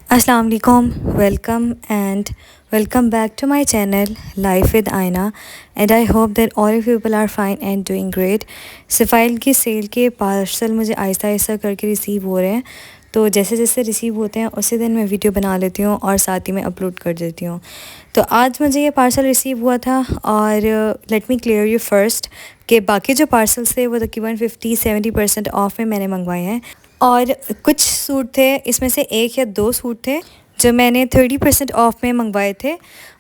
अस्सलाम वालेकुम, welcome back to my channel Life with Aina, and I hope that all of you people are fine and doing great। सफ़ाइल की cell के parcel मुझे आहिस्ता आहिस्ता करके receive हो रहे हैं, तो जैसे जैसे रिसीव होते हैं उसी दिन मैं वीडियो बना लेती हूँ और साथ ही में अपलोड कर देती हूँ। तो आज मुझे ये पार्सल रिसीव हुआ था और let me clear you first कि बाकी जो पार्सल्स थे वो तकरीबन 50-70% ऑफ में मैंने मंगवाए हैं, और कुछ सूट थे, इसमें से एक या दो सूट थे जो मैंने 30% ऑफ में मंगवाए थे।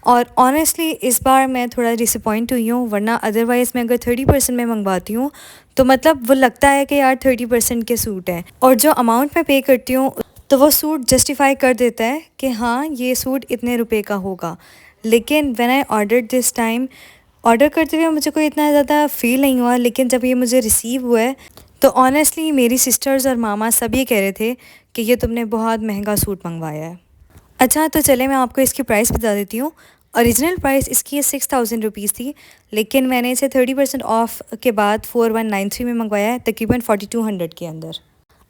और ऑनेस्टली इस बार मैं थोड़ा डिसअपॉइंट हुई हूँ, वरना अदरवाइज़ मैं अगर 30% में मंगवाती हूँ तो मतलब वो लगता है कि यार 30% के सूट हैं, और जो अमाउंट मैं पे करती हूँ तो वो सूट जस्टिफाई कर देता है कि हाँ ये सूट इतने रुपए का होगा। लेकिन when I ordered this time, order करते हुए मुझे कोई इतना ज़्यादा फ़ील नहीं हुआ, लेकिन जब ये मुझे रिसीव हुआ है तो ऑनेस्टली मेरी सिस्टर्स और मामा सब ये कह रहे थे कि ये तुमने बहुत महंगा सूट मंगवाया है। अच्छा, तो चले मैं आपको इसकी प्राइस बता देती हूँ। ओरिजिनल प्राइस इसकी 6,000 रुपीज़ थी, लेकिन मैंने इसे 30% ऑफ के बाद 4193 में मंगवाया है, तकरीबन 4200 के अंदर।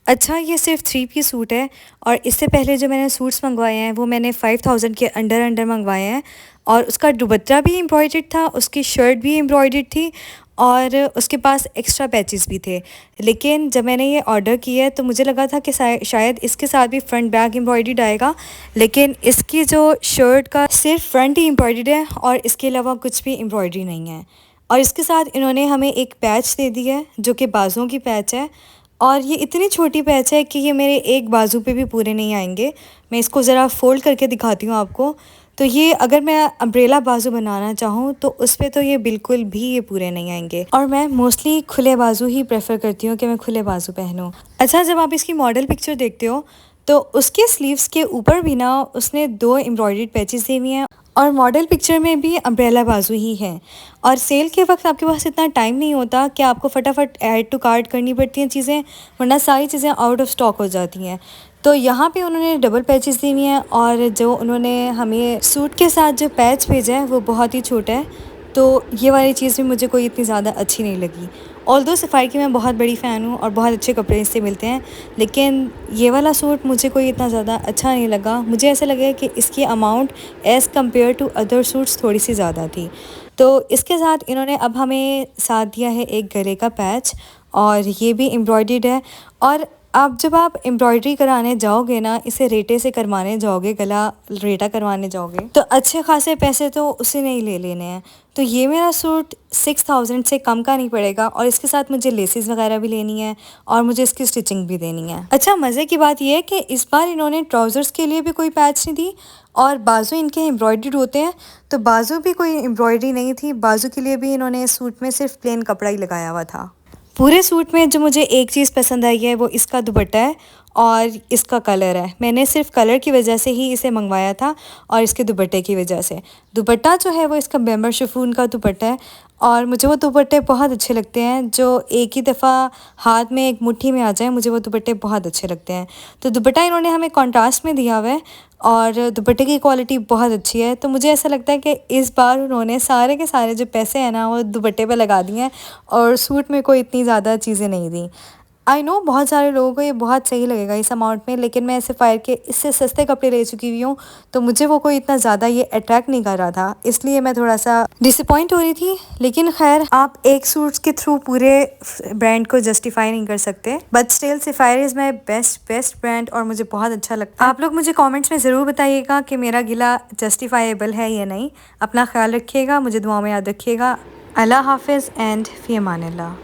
अच्छा, ये सिर्फ 3 पीस सूट है, और इससे पहले जो मैंने सूट्स मंगवाए हैं वो मैंने 5000 के अंडर अंडर मंगवाए हैं, और उसका दुपट्टा भी एम्ब्रॉयडर्ड था, उसकी शर्ट भी एम्ब्रॉयडर्ड थी, और उसके पास एक्स्ट्रा पैचेस भी थे। लेकिन जब मैंने ये ऑर्डर किया तो मुझे लगा था कि शायद इसके साथ भी फ्रंट बैक एम्ब्रॉयडर्ड आएगा, लेकिन इसकी जो शर्ट का सिर्फ फ्रंट ही एम्ब्रॉयडर्ड है और इसके अलावा कुछ भी एम्ब्रॉयडरी नहीं है। और इसके साथ इन्होंने हमें एक पैच दे दी है जो कि बाजुओं की पैच है, और ये इतनी छोटी पैच है कि ये मेरे एक बाजू पे भी पूरे नहीं आएंगे। मैं इसको ज़रा फ़ोल्ड करके दिखाती हूँ आपको। तो ये अगर मैं अम्ब्रेला बाजू बनाना चाहूँ तो उस पर तो ये बिल्कुल भी ये पूरे नहीं आएंगे, और मैं मोस्टली खुले बाजू ही प्रेफर करती हूँ कि मैं खुले बाजू पहनूँ। अच्छा, जब आप इसकी मॉडल पिक्चर देखते हो तो उसके स्लीव्स के ऊपर भी ना उसने 2 एम्ब्रॉयडर्ड पैचेस दे हुए हैं, और मॉडल पिक्चर में भी अम्ब्रेला बाजू ही है। और सेल के वक्त आपके पास इतना टाइम नहीं होता कि आपको फटाफट ऐड टू कार्ट करनी पड़ती हैं चीज़ें, वरना सारी चीज़ें आउट ऑफ स्टॉक हो जाती हैं। तो यहाँ पे उन्होंने डबल पैचेस दी हुई हैं, और जो उन्होंने हमें सूट के साथ जो पैच भेजा है वो बहुत ही छोटा है, तो ये वाली चीज़ भी मुझे कोई इतनी ज़्यादा अच्छी नहीं लगी। ऑल्दो सफ़ाई की मैं बहुत बड़ी फ़ैन हूँ और बहुत अच्छे कपड़े इससे मिलते हैं, लेकिन ये वाला सूट मुझे कोई इतना ज़्यादा अच्छा नहीं लगा। मुझे ऐसा लगा कि इसकी amount as compared to other suits थोड़ी सी ज़्यादा थी। तो इसके साथ इन्होंने अब हमें साथ दिया है एक गले का पैच, और ये भी एम्ब्रॉयडर्ड है। और अब जब आप एम्ब्रॉयडरी कराने जाओगे ना, इसे रेटे से करवाने जाओगे, गला रेटा करवाने जाओगे, तो अच्छे खासे पैसे तो उसे नहीं ले लेने हैं। तो ये मेरा सूट 6000 से कम का नहीं पड़ेगा, और इसके साथ मुझे लेसेस वगैरह भी लेनी है और मुझे इसकी स्टिचिंग भी देनी है। अच्छा, मज़े की बात यह है कि इस बार इन्होंने ट्राउज़र्स के लिए भी कोई पैच नहीं दी, और बाजू इनके एम्ब्रॉयडर्ड होते हैं, तो बाजू भी कोई एम्ब्रॉयडरी नहीं थी। बाजू के लिए भी इन्होंने इस सूट में सिर्फ प्लेन कपड़ा ही लगाया हुआ था। पूरे सूट में जो मुझे एक चीज़ पसंद आई है वो इसका दुपट्टा है और इसका कलर है। मैंने सिर्फ कलर की वजह से ही इसे मंगवाया था, और इसके दुपट्टे की वजह से। दुपट्टा जो है वो इसका बैम्बर शिफॉन का दुपट्टा है, और मुझे वो दुपट्टे बहुत अच्छे लगते हैं जो एक ही दफ़ा हाथ में एक मुट्ठी में आ जाए, मुझे वो दुपट्टे बहुत अच्छे लगते हैं। तो दुपट्टा इन्होंने हमें कॉन्ट्रास्ट में दिया हुआ है, और दुपट्टे की क्वालिटी बहुत अच्छी है। तो मुझे ऐसा लगता है कि इस बार उन्होंने सारे के सारे जो पैसे हैं ना वो दुपट्टे पे लगा दिए हैं, और सूट में कोई इतनी ज़्यादा चीज़ें नहीं दी। आई नो बहुत सारे लोगों को ये बहुत सही लगेगा इस अमाउंट में, लेकिन मैं सफ़ायर के इससे सस्ते कपड़े ले चुकी हुई हूँ, तो मुझे वो कोई इतना ज़्यादा ये अट्रैक्ट नहीं कर रहा था, इसलिए मैं थोड़ा सा डिसअपॉइंट हो रही थी। लेकिन खैर, आप एक सूट्स के थ्रू पूरे ब्रांड को जस्टिफाई नहीं कर सकते, but still sapphire is my best brand, और मुझे बहुत अच्छा लगता है। आप लोग मुझे कॉमेंट्स में ज़रूर बताइएगा कि मेरा गिला जस्टिफाइबल है या नहीं। अपना ख्याल रखिएगा, मुझे दुआ में याद रखिएगा। अल्लाह हाफिज़ एंड फ़ी अमान अल्लाह।